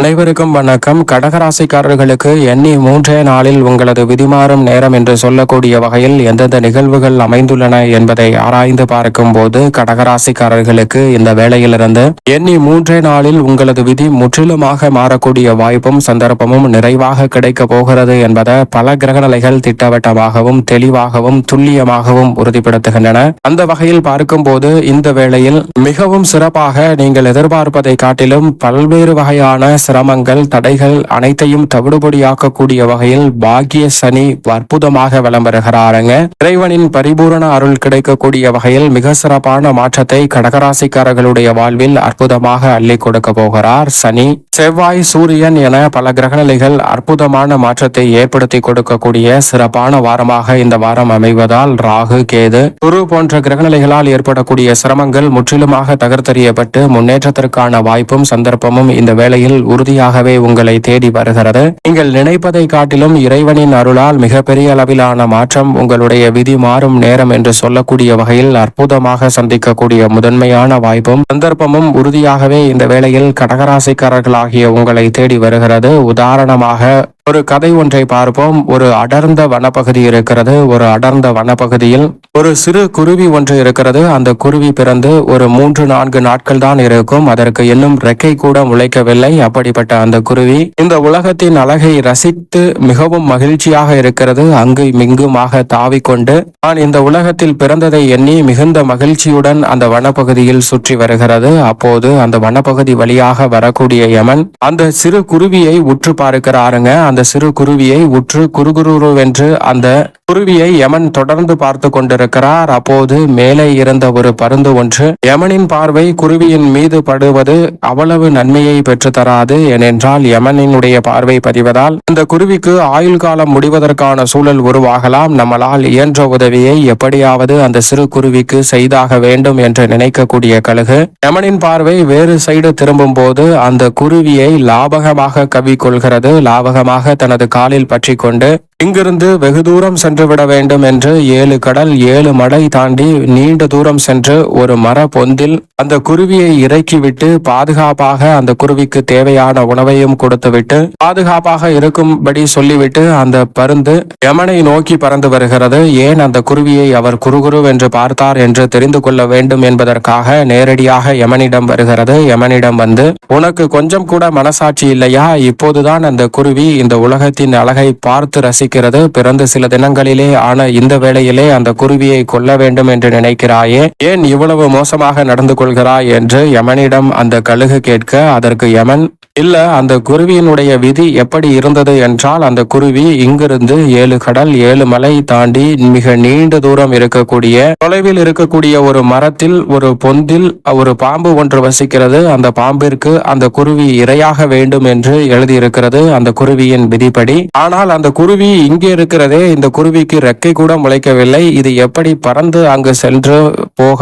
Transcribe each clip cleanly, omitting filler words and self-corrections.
அனைவருக்கும் வணக்கம். கடகராசிக்காரர்களுக்கு எண்ணி மூன்றே நாளில் உங்களது விதிமாறும் நேரம் என்று சொல்லக்கூடிய வகையில் எந்தெந்த நிகழ்வுகள் அமைந்துள்ளன என்பதை ஆராய்ந்து பார்க்கும் போது கடகராசிக்காரர்களுக்கு இந்த வேளையிலிருந்து எண்ணி மூன்றே நாளில் உங்களது விதி முற்றிலுமாக மாறக்கூடிய வாய்ப்பும் சந்தர்ப்பமும் நிறைவாக கிடைக்க போகிறது என்பதை பல கிரகநிலைகள் திட்டவட்டமாகவும் தெளிவாகவும் துல்லியமாகவும் உறுதிப்படுத்துகின்றன. அந்த வகையில் பார்க்கும்போது இந்த வேளையில் மிகவும் சிறப்பாக நீங்கள் எதிர்பார்ப்பதை காட்டிலும் பல்வேறு வகையான சிரமங்கள் தடைகள் அனைத்தையும் தவிடுபடியாக்கக்கூடிய வகையில் பாக்கிய சனி அற்புதமாக விளம்பருகிறாருங்க. இறைவனின் பரிபூரண அருள் கிடைக்கக்கூடிய வகையில் மிக சிறப்பான மாற்றத்தை கடகராசிக்காரர்களுடைய வாழ்வில் அற்புதமாக அள்ளி கொடுக்க போகிறார் சனி. செவ்வாய் சூரியன் என பல கிரகநிலைகள் அற்புதமான மாற்றத்தை ஏற்படுத்தி கொடுக்கக்கூடிய சிறப்பான வாரமாக இந்த வாரம் அமைவதால் ராகு கேது குரு போன்ற கிரகநிலைகளால் ஏற்படக்கூடிய சிரமங்கள் முற்றிலுமாக தகர்த்தெறியப்பட்டு முன்னேற்றத்திற்கான வாய்ப்பும் சந்தர்ப்பமும் இந்த வேளையில் உறுதியாகவே உங்களை தேடி வருகிறது. நீங்கள் நினைப்பதை காட்டிலும் இறைவனின் அருளால் மிகப்பெரிய அளவிலான மாற்றம் உங்களுடைய விதி மாறும் நேரம் என்று சொல்லக்கூடிய வகையில் அற்புதமாக சந்திக்கக்கூடிய முதன்மையான வாய்ப்பும் சந்தர்ப்பமும் உறுதியாகவே இந்த வேளையில் கடகராசிக்காரர்களாகிய உங்களை தேடி வருகிறது. உதாரணமாக ஒரு கதை ஒன்றை பார்ப்போம். ஒரு அடர்ந்த வனப்பகுதி இருக்கிறது. ஒரு அடர்ந்த வனப்பகுதியில் ஒரு சிறு குருவி ஒன்று இருக்கிறது. அந்த குருவி பிறந்து ஒரு 3-4 நாட்கள் தான் இருக்கும். அதற்கு இன்னும் ரெக்கை கூட முளைக்கவில்லை. அப்படிப்பட்ட அந்த குருவி இந்த உலகத்தின் அழகை ரசித்து மிகவும் மகிழ்ச்சியாக இருக்கிறது. அங்கு இங்குமாக தாவிக்கொண்டு நான் இந்த உலகத்தில் பிறந்ததை எண்ணி மிகுந்த மகிழ்ச்சியுடன் அந்த வனப்பகுதியில் சுற்றி வருகிறது. அப்போது அந்த வனப்பகுதி வழியாக வரக்கூடிய யமன் அந்த சிறு குருவியை உற்று பார்க்கிறாருங்க. அந்த சிறு குருவியை உற்று குறுகுருவென்று அந்த குருவியை யமன் தொடர்ந்து பார்த்து கொண்டிருக்கிறார். அப்போது மேலே இருந்த ஒரு பருந்து ஒன்று யமனின் பார்வை குருவியின் மீது படுவது அவ்வளவு நன்மையை பெற்று தராது. ஏனென்றால் யமனினுடைய பார்வை பதிவதால் அந்த குருவிக்கு ஆயுள் காலம் முடிவதற்கான சூழல் உருவாகலாம். நம்மளால் இயன்ற உதவியை எப்படியாவது அந்த சிறு குருவிக்கு செய்தாக வேண்டும் என்று நினைக்கக்கூடிய கழுகு யமனின் பார்வை வேறு சைடு திரும்பும் போது அந்த குருவியை லாபகமாக கவ்விக்கொள்கிறது. லாபகமாக தனது காலில் பற்றி கொண்டு இங்கிருந்து வெகு தூரம் சென்று விட வேண்டும் என்று 7 கடல் 7 மலை தாண்டி நீண்ட தூரம் சென்று ஒரு மர பொந்தில் அந்த குருவியை இறக்கிவிட்டு பாதுகாப்பாக அந்த குருவிக்கு தேவையான உணவையும் கொடுத்துவிட்டு பாதுகாப்பாக இருக்கும்படி சொல்லிவிட்டு அந்த பருந்து யமனை நோக்கி பறந்து வருகிறது. ஏன் அந்த குருவியை அவர் குறுகுரு என்று பார்த்தார் என்று தெரிந்து கொள்ள வேண்டும் என்பதற்காக நேரடியாக யமனிடம் வருகிறது. யமனிடம் வந்து, உனக்கு கொஞ்சம் கூட மனசாட்சி இல்லையா? இப்போதுதான் அந்த குருவி இந்த உலகத்தின் அழகை பார்த்து ரசிக்கிறது. பிறந்த சில தினங்களிலே ஆன இந்த வேளையிலே அந்த குருவியை கொல்ல வேண்டும் என்று நினைக்கிறாயே, ஏன் இவ்வளவு மோசமாக நடந்து கொள்கிறாய் என்று யமனிடம் அந்த கழுகு கேட்க, அதற்கு யமன், இல்ல, அந்த குருவியினுடைய விதி எப்படி இருந்தது என்றால் அந்த குருவி இங்கிருந்து 7 கடல் 7 மலை தாண்டி மிக நீண்ட தூரம் இருக்கக்கூடிய தொலைவில் இருக்கக்கூடிய ஒரு மரத்தில் ஒரு பொந்தில் ஒரு பாம்பு ஒன்று வசிக்கிறது. அந்த பாம்பிற்கு அந்த குருவி இரையாக வேண்டும் என்று எழுதியிருக்கிறது அந்த குருவியின் விதிப்படி. ஆனால் அந்த குருவி இங்கே இருக்கிறதே, இந்த குருவிக்கு ரெக்கை கூட முளைக்கவில்லை. இது எப்படி பறந்து அங்கு சென்று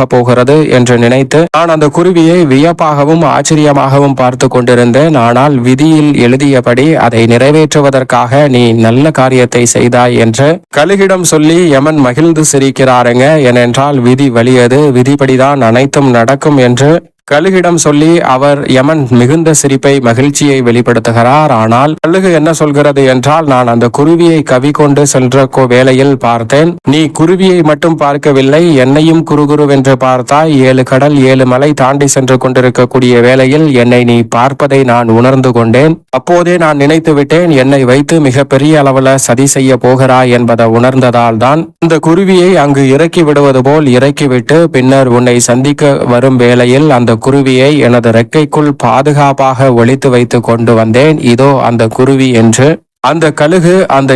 போகிறது என்று நினைத்து நான் அந்த குருவியை வியப்பாகவும் ஆச்சரியமாகவும் பார்த்து கொண்டிருந்தேன். ஆனால் விதியில் எழுதியபடி அதை நிறைவேற்றுவதற்காக நீ நல்ல காரியத்தை செய்தாய் என்று கழுகிடம் சொல்லி யமன் மகிழ்ந்து சிரிக்கிறாருங்க. ஏனென்றால் விதி வலியது, விதிப்படிதான் அனைத்தும் நடக்கும் என்று கழுகிடம் சொல்லி அவர் யமன் மிகுந்த சிரிப்பை மகிழ்ச்சியை வெளிப்படுத்துகிறார். ஆனால் கழுகு என்ன சொல்கிறது என்றால், நான் அந்த குருவியை கவி கொண்டு சென்ற வேளையில் பார்த்தேன். நீ குருவியை மட்டும் பார்க்கவில்லை, என்னையும் குறுகுருவென்று பார்த்தாய். 7 கடல் 7 மலை தாண்டி சென்று கொண்டிருக்கக்கூடிய வேளையில் என்னை நீ பார்ப்பதை நான் உணர்ந்து கொண்டேன். அப்போதே நான் நினைத்து விட்டேன், என்னை வைத்து மிகப்பெரிய அளவில் சதி செய்ய போகிறாய் என்பதை உணர்ந்ததால் தான் இந்த குருவியை அங்கு இறக்கி விடுவது போல் இறக்கிவிட்டு பின்னர் உன்னை சந்திக்க வரும் வேளையில் அந்த குருவியை எனது ரெக்கைக்குள் பாதுகாப்பாக ஒளித்து வைத்து கொண்டு வந்தேன். இதோ அந்த குருவி என்று அந்த கழுகு அந்த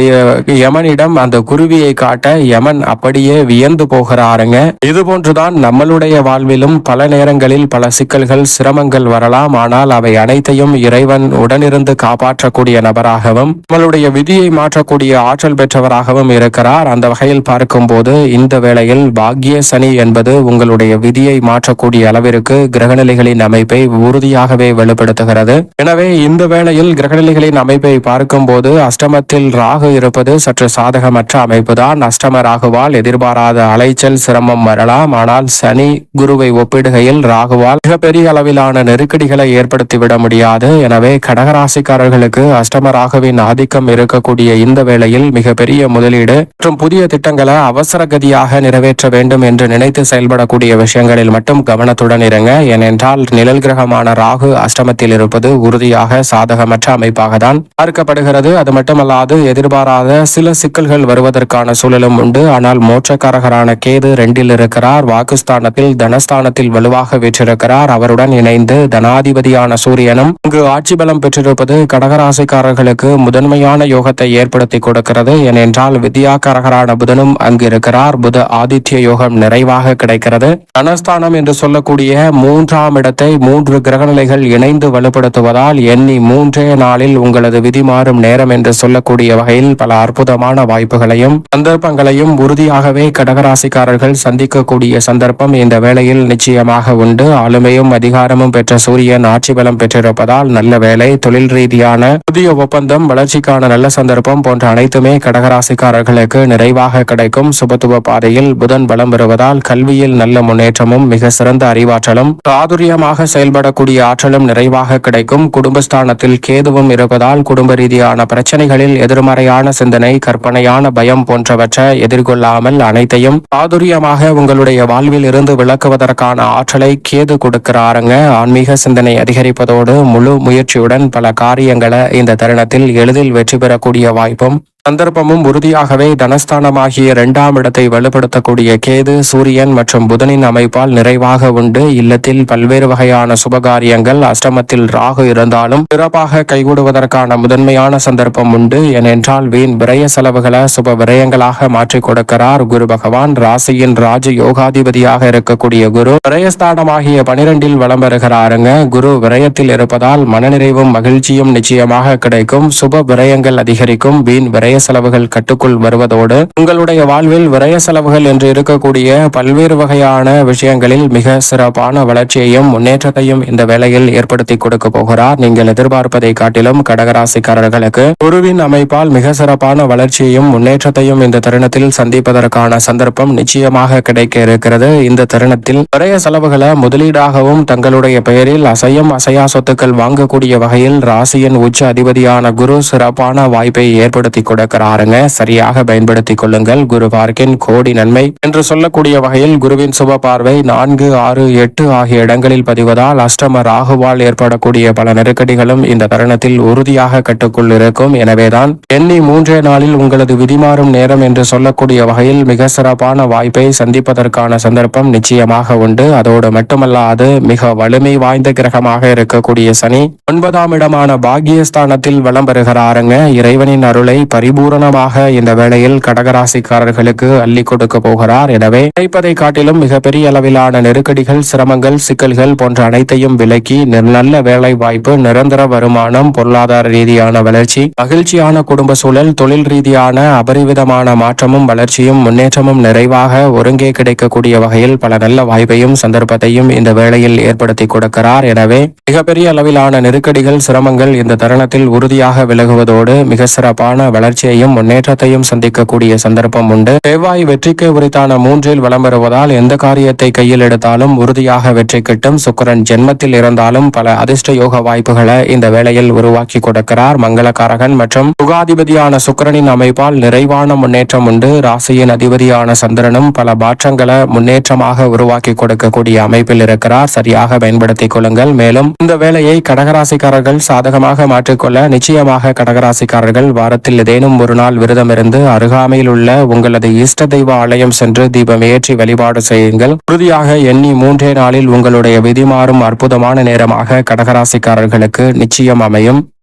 யமனிடம் அந்த குருவியை காட்ட யமன் அப்படியே வியந்து போகிறாருங்க. இது போன்றுதான் நம்மளுடைய வாழ்விலும் பல நேரங்களில் பல சிக்கல்கள் சிரமங்கள் வரலாம். ஆனால் அவை அனைத்தையும் இறைவன் உடனிருந்து காப்பாற்றக்கூடிய நபராகவும் நம்மளுடைய விதியை மாற்றக்கூடிய ஆற்றல் பெற்றவராகவும் இருக்கிறார். அந்த வகையில் பார்க்கும்போது இந்த வேளையில் பாக்கிய சனி என்பது உங்களுடைய விதியை மாற்றக்கூடிய அளவிற்கு கிரகநிலைகளின் அமைப்பை உறுதியாகவே வெளிப்படுத்துகிறது. எனவே இந்த வேளையில் கிரகநிலைகளின் அமைப்பை பார்க்கும்போது அஷ்டமத்தில் ராகு இருப்பது சற்று சாதகமற்ற அமைப்புதான். அஷ்டம ராகுவால் எதிர்பாராத அலைச்சல் சிரமம் வரலாம். ஆனால் சனி குருவை ஒப்பிடுகையில் ராகுவால் மிகப்பெரிய அளவிலான நெருக்கடிகளை ஏற்படுத்திவிட முடியாது. எனவே கடகராசிக்காரர்களுக்கு அஷ்டம ராகுவின் ஆதிக்கம் இருக்கக்கூடிய இந்த வேளையில் மிகப்பெரிய முதலீடு மற்றும் புதிய திட்டங்களை அவசர கதியாக நிறைவேற்ற வேண்டும் என்று நினைத்து செயல்படக்கூடிய விஷயங்களில் மட்டும் கவனத்துடன் இருங்க. ஏனென்றால் நிழல் கிரகமான ராகு அஷ்டமத்தில் இருப்பது உறுதியாக சாதகமற்ற அமைப்பாக தான் பார்க்கப்படுகிறது. அது மட்டுமல்லாது எதிர்பாராத சில சிக்கல்கள் வருவதற்கான சூழலும் உண்டு. ஆனால் மோட்சக்காரகரான கேது 2 இருக்கிறார். வாக்குஸ்தானத்தில் தனஸ்தானத்தில் வலுவாக வீற்றிருக்கிறார். அவருடன் இணைந்து தனாதிபதியான சூரியனும் இங்கு ஆட்சி பலம் பெற்றிருப்பது கடகராசிக்காரர்களுக்கு முதன்மையான யோகத்தை ஏற்படுத்தி கொடுக்கிறது. ஏனென்றால் வித்யாகாரகரான புதனும் அங்கு இருக்கிறார். புத ஆதித்ய யோகம் நிறைவாக கிடைக்கிறது. தனஸ்தானம் என்று சொல்லக்கூடிய 3ஆம் இடத்தை 3 கிரகநிலைகள் இணைந்து வலுப்படுத்துவதால் எண்ணி 3 நாளில் உங்களது விதி மாறும் நேரம் என்று சொல்லக்கூடிய வகையில் பல அற்புதமான வாய்ப்புகளையும் சந்தர்ப்பங்களையும் உறுதியாகவே கடகராசிக்காரர்கள் சந்திக்கக்கூடிய சந்தர்ப்பம் இந்த வேளையில் நிச்சயமாக உண்டு. ஆளுமையும் அதிகாரமும் பெற்ற சூரியன் ஆட்சி பலம் பெற்றிருப்பதால் நல்ல வேலை, தொழில் ரீதியான புதிய ஒப்பந்தம், வளர்ச்சிக்கான நல்ல சந்தர்ப்பம் போன்ற அனைத்துமே கடகராசிக்காரர்களுக்கு நிறைவாக கிடைக்கும். சுபத்துவ பாதையில் புதன் பலம் வருவதால் கல்வியில் நல்ல முன்னேற்றமும் மிக சிறந்த அறிவாற்றலும் சாதுரியமாக செயல்படக்கூடிய ஆற்றலும் நிறைவாக கிடைக்கும். குடும்பஸ்தானத்தில் கேதுவும் இருப்பதால் குடும்ப ரீதியான பிரச்சனைகளில் எதிர்மறையான சிந்தனை, கற்பனையான பயம் போன்றவற்றை எதிர்கொள்ளாமல் அனைத்தையும் சாதுரியமாக உங்களுடைய வாழ்வில் இருந்து விளக்குவதற்கான ஆற்றலை கேது கொடுக்கிறாருங்க. ஆன்மீக சிந்தனை அதிகரிப்பதோடு முழு முயற்சியுடன் பல காரியங்களை இந்த தருணத்தில் எளிதில் வெற்றி பெறக்கூடிய வாய்ப்பும் சந்தர்ப்பமும் உறுதியாகவே தனஸ்தானமாகிய 2ஆம் இடத்தை வலுப்படுத்தக்கூடிய கேது, சூரியன் மற்றும் புதனின் அமைப்பால் நிறைவாக உண்டு. இல்லத்தில் பல்வேறு வகையான சுபகாரியங்கள் அஷ்டமத்தில் ராகு இருந்தாலும் சிறப்பாக கைகூடுவதற்கான முதன்மையான சந்தர்ப்பம் உண்டு. ஏனென்றால் வீண் விரய செலவுகளை சுப விரயங்களாக மாற்றிக் கொடுக்கிறார் குரு பகவான். ராசியின் ராஜ யோகாதிபதியாக இருக்கக்கூடிய குரு விரயஸ்தானமாகிய 12இல் வலம் வருகிறாருங்க. குரு விரயத்தில் இருப்பதால் மனநிறைவும் மகிழ்ச்சியும் நிச்சயமாக கிடைக்கும். சுப விரயங்கள் அதிகரிக்கும். வீண் விரய செலவுகள் கட்டுக்குள் வருவதோடு உங்களுடைய வாழ்வில் விரய செலவுகள் என்று இருக்கக்கூடிய பல்வேறு வகையான விஷயங்களில் மிக சிறப்பான வளர்ச்சியையும் முன்னேற்றத்தையும் இந்த வேளையில் ஏற்படுத்தி கொடுக்க போகிறார். நீங்கள் எதிர்பார்ப்பதை காட்டிலும் கடகராசிக்காரர்களுக்கு குருவின் அமைப்பால் மிக சிறப்பான வளர்ச்சியையும் முன்னேற்றத்தையும் இந்த தருணத்தில் சந்திப்பதற்கான சந்தர்ப்பம் நிச்சயமாக கிடைக்க இருக்கிறது. இந்த தருணத்தில் விரய செலவுகளை முதலீடாகவும் தங்களுடைய பெயரில் அசையும் அசையா சொத்துக்கள் வாங்கக்கூடிய வகையில் ராசியின் உச்ச அதிபதியான குரு சிறப்பான வாய்ப்பை ஏற்படுத்தி கொடுக்கிறாருங்க. சரியாக பயன்படுத்திக் கொள்ளுங்கள். குரு பார்க்கின் கோடி நன்மை என்று சொல்லக்கூடிய வகையில் குருவின் சுப பார்வை 4, 6, 8 ஆகிய இடங்களில் பதிவதால் அஷ்டம ராகுவால் ஏற்படக்கூடிய பல நெருக்கடிகளும் இந்த தருணத்தில் உறுதியாக கட்டுக்குள் இருக்கும். எனவேதான் எண்ணி 3 நாளில் உங்களது விதிமாறும் நேரம் என்று சொல்லக்கூடிய வகையில் மிக சிறப்பான வாய்ப்பை சந்திப்பதற்கான சந்தர்ப்பம் நிச்சயமாக உண்டு. அதோடு மட்டுமல்லாது மிக வலிமை வாய்ந்த கிரகமாக இருக்கக்கூடிய சனி 9ஆம் இடமான பாக்கியஸ்தானத்தில் வலம் பெறுகிறாருங்க. இறைவனின் அருளை பரிபூரணமாக இந்த வேளையில் கடகராசிக்காரர்களுக்கு அள்ளி கொடுக்க போகிறார். எனவே நினைப்பதை காட்டிலும் மிகப்பெரிய அளவிலான நெருக்கடிகள், சிரமங்கள், சிக்கல்கள் போன்ற அனைத்தையும் விலக்கி நல்ல வேலை வாய்ப்பு, நிரந்தர வருமானம், பொருளாதார ரீதியான வளர்ச்சி, மகிழ்ச்சியான குடும்ப சூழல், தொழில் ரீதியான அபரிவிதமான மாற்றமும் வளர்ச்சியும் முன்னேற்றமும் நிறைவாக ஒருங்கே கிடைக்கக்கூடிய வகையில் பல நல்ல வாய்ப்பையும் சந்தர்ப்பத்தையும் இந்த வேளையில் ஏற்படுத்தி கொடுக்கிறார். எனவே மிகப்பெரிய அளவிலான நெருக்கடிகள், சிரமங்கள் இந்த தருணத்தில் உறுதியாக விலகுவதோடு மிக சிறப்பான வளர்ச்சியையும் முன்னேற்றத்தையும் சந்திக்கக்கூடிய சந்தர்ப்பம் உண்டு. செவ்வாய் வெற்றிக்கு உரித்தான 3இல் வலம் வருவதால் எந்த காரியத்தை கையில் எடுத்தாலும் உறுதியாக வெற்றி கிட்டும். சுக்கிரன் ஜென்மத்தில் இருந்தாலும் பல அதிர்ஷ்ட யோக வாய்ப்புகளை இந்த வேளையில் உருவாக்கி கொடுக்கிறார். மங்களகாரகன் மற்றும் சுகாதிபதியான சுக்கிரனின் அமைப்பால் நிறைவான முன்னேற்றம் உண்டு. ராசியின் அதிபதியான சந்திரனும் பல மாற்றங்களை முன்னேற்றமாக உருவாக்கி கொடுக்கக்கூடிய அமைப்பில் இருக்கிறார். சரியாக பயன்படுத்திக் கொள்ளுங்கள். மேலும் இந்த வேளையை கடகராசிக்காரர்கள் சாதகமாக மாற்றிக்கொள்ள நிச்சயமாக கடகராசிக்காரர்கள் வாரத்தில் ஏதேனும் ஒரு நாள் விரதம் இருந்து அருகாமையில் உள்ள உங்களது இஷ்ட தெய்வ ஆலயம் சென்று தீபம் ஏற்றி வழிபாடு செய்யுங்கள். உறுதியாக எண்ணி 3 நாளில் உங்களுடைய விதி மாறும் அற்புதமான நேரமாக கடகராசிக்காரர்களுக்கு நிச்சயம் அமையும்.